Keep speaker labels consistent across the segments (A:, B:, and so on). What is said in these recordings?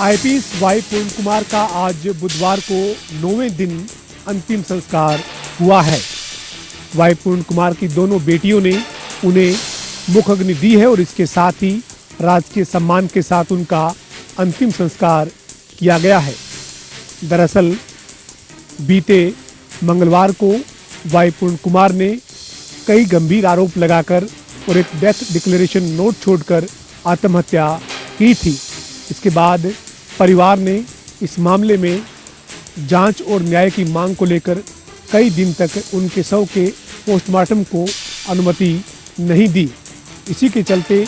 A: IPS Y पूर्ण कुमार का आज बुधवार को 9वें दिन अंतिम संस्कार हुआ है। वाई पूर्ण कुमार की दोनों बेटियों ने उन्हें मुख अग्नि दी है और इसके साथ ही राजकीय सम्मान के साथ उनका अंतिम संस्कार किया गया है। दरअसल बीते मंगलवार को वाई पूर्ण कुमार ने कई गंभीर आरोप लगाकर और एक डेथ डिक्लेरेशन नोट छोड़कर आत्महत्या की थी। इसके बाद परिवार ने इस मामले में जांच और न्याय की मांग को लेकर कई दिन तक उनके शव के पोस्टमार्टम को अनुमति नहीं दी। इसी के चलते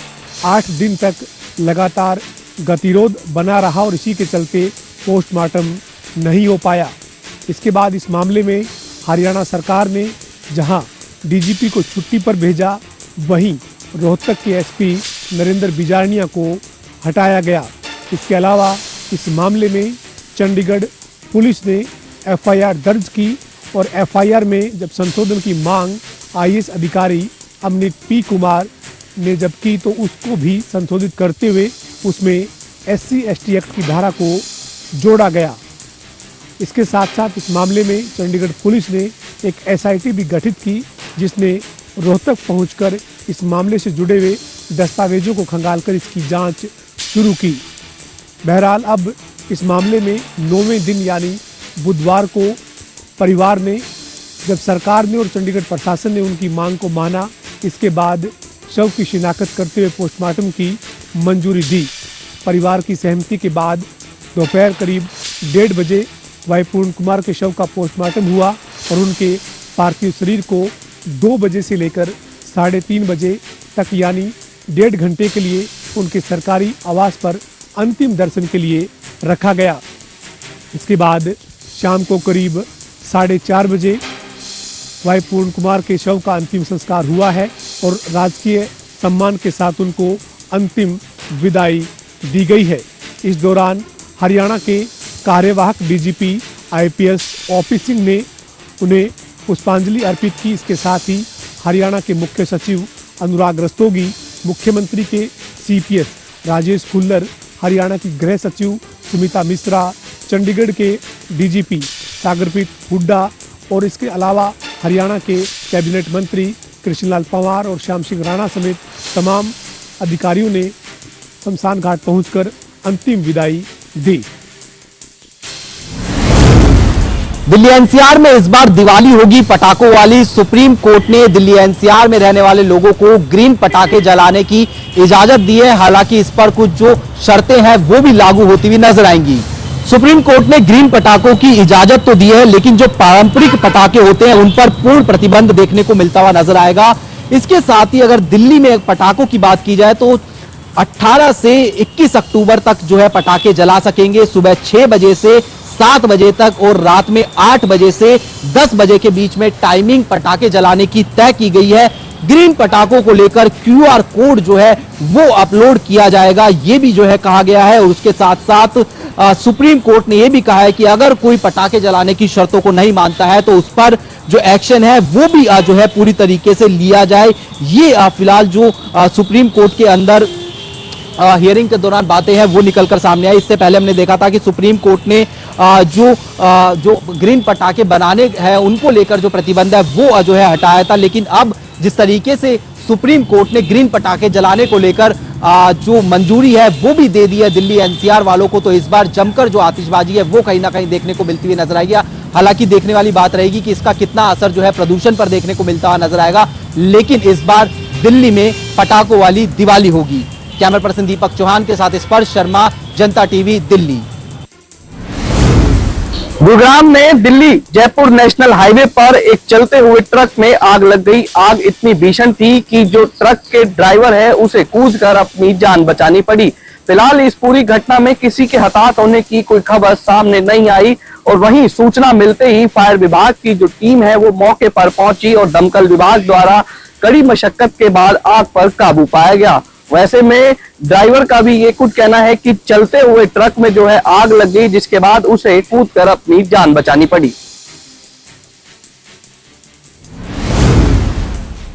A: 8 दिन तक लगातार गतिरोध बना रहा और इसी के चलते पोस्टमार्टम नहीं हो पाया। इसके बाद इस मामले में हरियाणा सरकार ने जहां डीजीपी को छुट्टी पर भेजा, वहीं रोहतक के एसपी नरेंद्र बिजारनिया को हटाया गया। इसके अलावा इस मामले में चंडीगढ़ पुलिस ने एफआईआर दर्ज की और एफआईआर में जब संशोधन की मांग आईएएस अधिकारी अमनित पी कुमार ने जब की तो उसको भी संशोधित करते हुए उसमें एससी एसटी एक्ट की धारा को जोड़ा गया। इसके साथ साथ इस मामले में चंडीगढ़ पुलिस ने एक एसआईटी भी गठित की, जिसने रोहतक पहुंचकर इस मामले से जुड़े हुए दस्तावेजों को खंगालकर इसकी जांच शुरू की। बहरहाल अब इस मामले में 9वें दिन यानी बुधवार को परिवार ने जब सरकार ने और चंडीगढ़ प्रशासन ने उनकी मांग को माना, इसके बाद शव की शिनाख्त करते हुए पोस्टमार्टम की मंजूरी दी। परिवार की सहमति के बाद दोपहर करीब 1:30 बजे वाई पूर्ण कुमार के शव का पोस्टमार्टम हुआ और उनके पार्थिव शरीर को 2 बजे से लेकर 3:30 बजे तक यानी 1.5 घंटे के लिए उनके सरकारी आवास पर अंतिम दर्शन के लिए रखा गया। इसके बाद शाम को करीब 4:30 बजे वाई पूर्ण कुमार के शव का अंतिम संस्कार हुआ है और राजकीय सम्मान के साथ उनको अंतिम विदाई दी गई है। इस दौरान हरियाणा के कार्यवाहक डीजीपी आईपीएस ओपी सिंह ने उन्हें पुष्पांजलि अर्पित की। इसके साथ ही हरियाणा के मुख्य सचिव अनुराग रस्तोगी, मुख्यमंत्री के सीपीएस राजेश खुल्लर, हरियाणा की गृह सचिव सुमिता मिश्रा, चंडीगढ़ के डीजीपी सागरप्रीत हुड्डा और इसके अलावा हरियाणा के कैबिनेट मंत्री कृष्णलाल पंवार और श्याम सिंह राणा समेत तमाम अधिकारियों ने शमशान घाट पहुंचकर अंतिम विदाई दी।
B: दिल्ली एनसीआर में इस बार दिवाली होगी पटाखों वाली। सुप्रीम कोर्ट ने दिल्ली एनसीआर में रहने वाले लोगों को ग्रीन पटाखे जलाने की इजाजत दी है। हालांकि इस पर कुछ जो शर्तें हैं वो भी लागू होती हुई नजर आएंगी। सुप्रीम कोर्ट ने ग्रीन पटाखों की इजाजत तो दी है, लेकिन जो पारंपरिक पटाखे होते हैं उन पर पूर्ण प्रतिबंध देखने को मिलता हुआ नजर आएगा। इसके साथ ही अगर दिल्ली में पटाखों की बात की जाए तो 18 से 21 अक्टूबर तक जो है पटाखे जला सकेंगे, सुबह 6 बजे से 7 बजे तक और रात में 8 बजे से 10 बजे के बीच में टाइमिंग पटाखे जलाने की तय की गई है। ग्रीन पटाखों को लेकर क्यूआर कोड जो है वो अपलोड किया जाएगा, ये भी जो है कहा गया है। और उसके साथ साथ सुप्रीम कोर्ट ने यह भी कहा है कि अगर कोई पटाखे जलाने की शर्तों को नहीं मानता है तो उस पर जो एक्शन है वो भी जो है पूरी तरीके से लिया जाए। ये फिलहाल जो सुप्रीम कोर्ट के अंदर हियरिंग के दौरान बातें हैं वो निकलकर सामने आई। इससे पहले हमने देखा था कि सुप्रीम कोर्ट ने जो ग्रीन पटाखे बनाने हैं उनको लेकर जो प्रतिबंध है वो जो है हटाया था, लेकिन अब जिस तरीके से सुप्रीम कोर्ट ने ग्रीन पटाखे जलाने को लेकर जो मंजूरी है वो भी दे दी है दिल्ली एनसीआर वालों को, तो इस बार जमकर जो आतिशबाजी है वो कहीं ना कहीं देखने को मिलती हुई नजर आएगी। हालांकि देखने वाली बात रहेगी कि इसका कितना असर जो है प्रदूषण पर देखने को मिलता हुआ नजर आएगा, लेकिन इस बार दिल्ली में पटाखों वाली दिवाली होगी। कैमरा पर्सन दीपक चौहान के साथ स्पर्श शर्मा, जनता टीवी, दिल्ली।
C: गुरुग्राम में दिल्ली जयपुर नेशनल हाईवे पर एक चलते हुए ट्रक में आग लग गई। आग इतनी भीषण थी कि जो ट्रक के ड्राइवर है उसे कूदकर अपनी जान बचानी पड़ी। फिलहाल इस पूरी घटना में किसी के हताहत होने की कोई खबर सामने नहीं आई और वहीं सूचना मिलते ही फायर विभाग की जो टीम है वो मौके पर पहुंची और दमकल विभाग द्वारा कड़ी मशक्कत के बाद आग पर काबू पाया गया। वैसे में ड्राइवर का भी ये कुछ कहना है कि चलते हुए ट्रक में जो है आग लग गई, जिसके बाद उसे कूदकर अपनी जान बचानी पड़ी।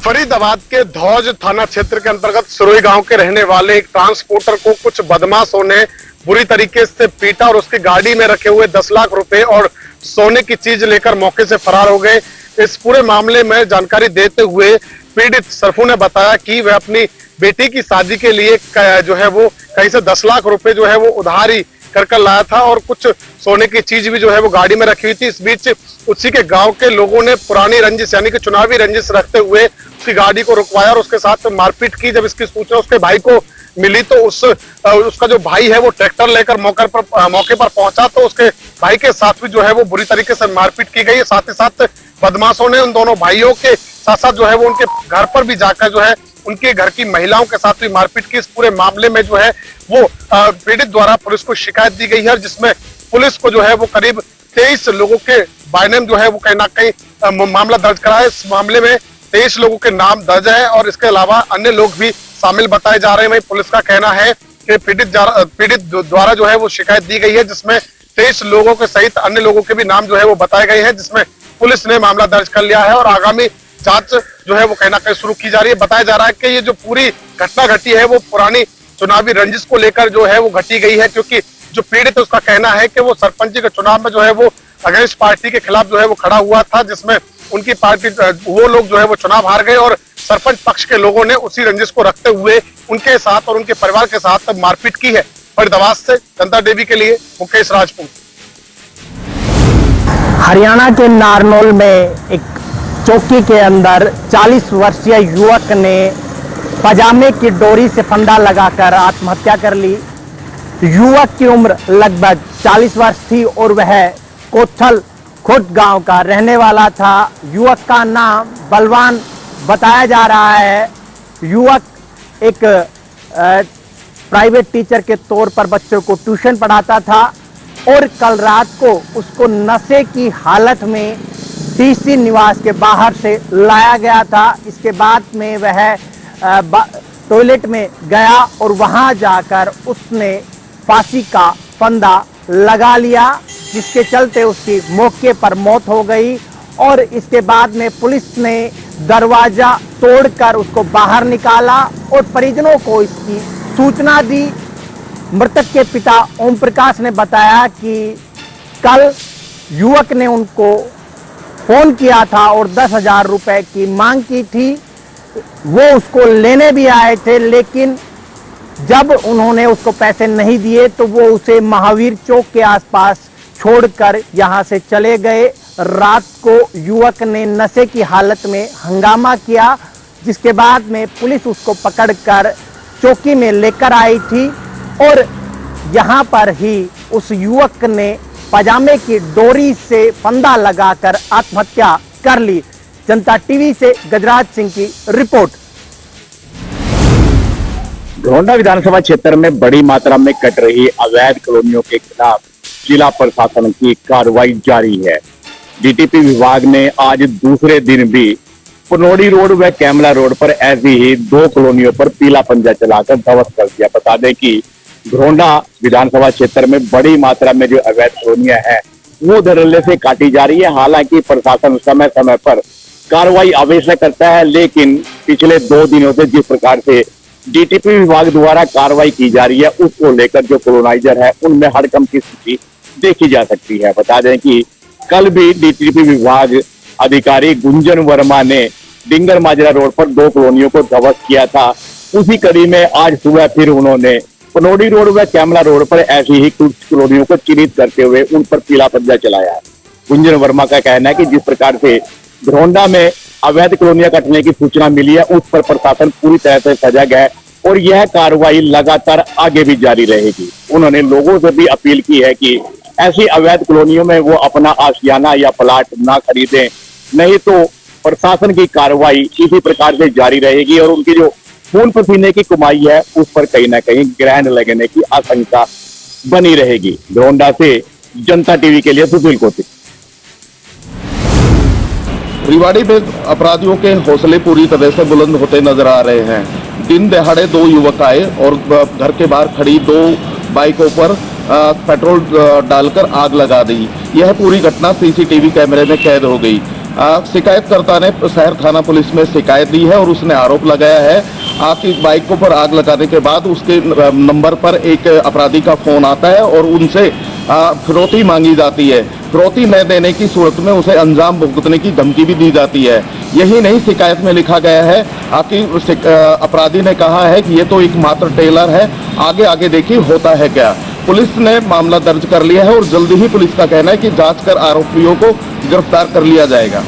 D: फरीदाबाद के धौज थाना क्षेत्र के अंतर्गत सुरोई गांव के रहने वाले एक ट्रांसपोर्टर को कुछ बदमाशों ने बुरी तरीके से पीटा और उसकी गाड़ी में रखे हुए 10 लाख रुपए और सोने की चीज लेकर मौके से फरार हो गए। इस पूरे मामले में जानकारी देते हुए पीड़ित सरफू ने बताया कि वह अपनी बेटी की शादी के लिए जो है वो कहीं से 10 लाख रुपए जो है वो उधारी कर लाया था और कुछ सोने की चीज भी जो है वो गाड़ी में रखी हुई थी। इस बीच उसी के गांव के लोगों ने पुरानी रंजिश यानी कि चुनावी रंजिश रखते हुए उसकी गाड़ी को रुकवाया और उसके साथ मारपीट की। जब इसकी सूचना उसके भाई को मिली तो उसका जो भाई है वो ट्रैक्टर लेकर मौके पर पहुंचा तो उसके भाई के साथ भी जो है वो बुरी तरीके से मारपीट की गई। साथ ही साथ बदमाशों ने उन दोनों भाइयों के साथ साथ जो है वो उनके घर पर भी जाकर जो है उनके घर की महिलाओं के साथ भी मारपीट की। इस पूरे मामले में जो है वो पीड़ित द्वारा पुलिस को शिकायत दी गई है, जिसमें पुलिस को जो है वो करीब 23 लोगों के बायनेम जो है वो कहीं ना कहीं मामला दर्ज करा है। इस मामले में 23 लोगों के नाम दर्ज है और इसके अलावा अन्य लोग भी शामिल बताए जा रहे हैं। पुलिस का कहना है कि पीड़ित द्वारा जो है वो शिकायत दी गई है, जिसमें 23 लोगों के सहित अन्य लोगों के भी नाम जो है वो बताए गए हैं, जिसमें पुलिस ने मामला दर्ज कर लिया है और आगामी जांच जो है वो कहीं ना कहीं शुरू की जा रही है। बताया जा रहा है कि ये जो पूरी घटना घटी है वो पुरानी चुनावी रंजिश को लेकर जो है वो घटी गई है, क्योंकि जो पीड़ित है उसका कहना है कि वो सरपंच के चुनाव में जो है वो अगेंस्ट पार्टी के खिलाफ जो है वो खड़ा हुआ था, जिसमें उनकी पार्टी वो लोग जो है वो चुनाव हार गए और सरपंच पक्ष के लोगों ने उसी रंजिश को रखते हुए उनके साथ और उनके परिवार के साथ मारपीट की है। फरीदाबाद से जनता टीवी के लिए मुकेश राजपूत।
E: हरियाणा के नारनौल में एक चौकी के अंदर 40 वर्षीय युवक ने पजामे की डोरी से फंदा लगाकर आत्महत्या कर ली। युवक की उम्र लगभग 40 वर्ष थी और वह कोथल खुर्द गांव का रहने वाला था। युवक का नाम बलवान बताया जा रहा है। युवक एक प्राइवेट टीचर के तौर पर बच्चों को ट्यूशन पढ़ाता था और कल रात को उसको नशे की हालत में डीसी निवास के बाहर से लाया गया था। इसके बाद में वह टॉयलेट में गया और वहां जाकर उसने फांसी का फंदा लगा लिया, जिसके चलते उसकी मौके पर मौत हो गई। और इसके बाद में पुलिस ने दरवाजा तोड़कर उसको बाहर निकाला और परिजनों को इसकी सूचना दी। मृतक के पिता ओम प्रकाश ने बताया कि कल युवक ने उनको फोन किया था और 10,000 रुपए की मांग की थी। वो उसको लेने भी आए थे, लेकिन जब उन्होंने उसको पैसे नहीं दिए तो वो उसे महावीर चौक के आसपास छोड़कर यहां से चले गए। रात को युवक ने नशे की हालत में हंगामा किया, जिसके बाद में पुलिस उसको पकड़कर चौकी में लेकर आई थी और यहां पर ही उस युवक ने पजामे की डोरी से फंदा लगाकर आत्महत्या कर ली। जनता टीवी से गजराज सिंह की रिपोर्ट।
F: घोंडा विधानसभा क्षेत्र में बड़ी मात्रा में कट रही अवैध कॉलोनियों के खिलाफ जिला प्रशासन की कार्रवाई जारी है। डीटीपी विभाग ने आज दूसरे दिन भी पनोड़ी रोड व कैमला रोड पर ऐसी ही 2 कॉलोनियों पर पीला पंजा चलाकर ध्वस्त कर दिया। बता दें कि घोंडा विधानसभा क्षेत्र में बड़ी मात्रा में जो अवैध कॉलोनियां हैं वो धड़ल्ले से काटी जा रही है। हालांकि प्रशासन समय समय पर कार्रवाई अवश्य करता है, लेकिन पिछले 2 दिनों से जिस प्रकार से डीटीपी विभाग द्वारा कार्रवाई की जा रही है उसको लेकर जो कॉलोनाइजर है उनमें हड़कंप की स्थिति देखी जा सकती है। बता दें कि कल भी डीटीपी विभाग अधिकारी गुंजन वर्मा ने डिंगर माजरा रोड पर 2 कॉलोनियों को ध्वस्त किया था। उसी कड़ी में आज सुबह फिर उन्होंने पनोड़ी रोड व कैमला रोड पर ऐसी ही कुछ कॉलोनियों को चिन्हित करते हुए उन पर पीला पंजा चलाया। गुंजन वर्मा का कहना है कि जिस प्रकार से घोंडा में अवैध कॉलोनियां कटने की सूचना मिली है उस पर प्रशासन पूरी तरह से सजग है और यह कार्रवाई लगातार आगे भी जारी रहेगी। उन्होंने लोगों से भी अपील की है कि ऐसी अवैध कॉलोनियों में वो अपना आशियाना या प्लाट ना खरीदें, नहीं तो प्रशासन की कार्रवाई इसी प्रकार से जारी रहेगी और उनकी जो खून पसीने की कमाई है उस पर कहीं ना कहीं ग्रहण लगने की आशंका बनी रहेगी। घोंडा से जनता टीवी के लिए सुशील कौशिक।
G: रेवाड़ी में अपराधियों के हौसले पूरी तरह से बुलंद होते नजर आ रहे हैं। दिन दहाड़े 2 युवक आए और घर के बाहर खड़ी 2 बाइकों पर पेट्रोल डालकर आग लगा दी। यह पूरी घटना सीसीटीवी कैमरे में कैद हो गई। शिकायतकर्ता ने शहर थाना पुलिस में शिकायत दी है और उसने आरोप लगाया है आपकी बाइकों पर आग लगाने के बाद उसके नंबर पर एक अपराधी का फोन आता है और उनसे फिरौती मांगी जाती है। फिरौती न देने की सूरत में उसे अंजाम भुगतने की धमकी भी दी जाती है। यही नहीं, शिकायत में लिखा गया है कि अपराधी ने कहा है कि ये तो एक मात्र टेलर है, आगे आगे देखिए होता है क्या। पुलिस ने मामला दर्ज कर लिया है और जल्दी ही पुलिस का कहना है कि जांच कर आरोपियों को गिरफ्तार कर लिया जाएगा।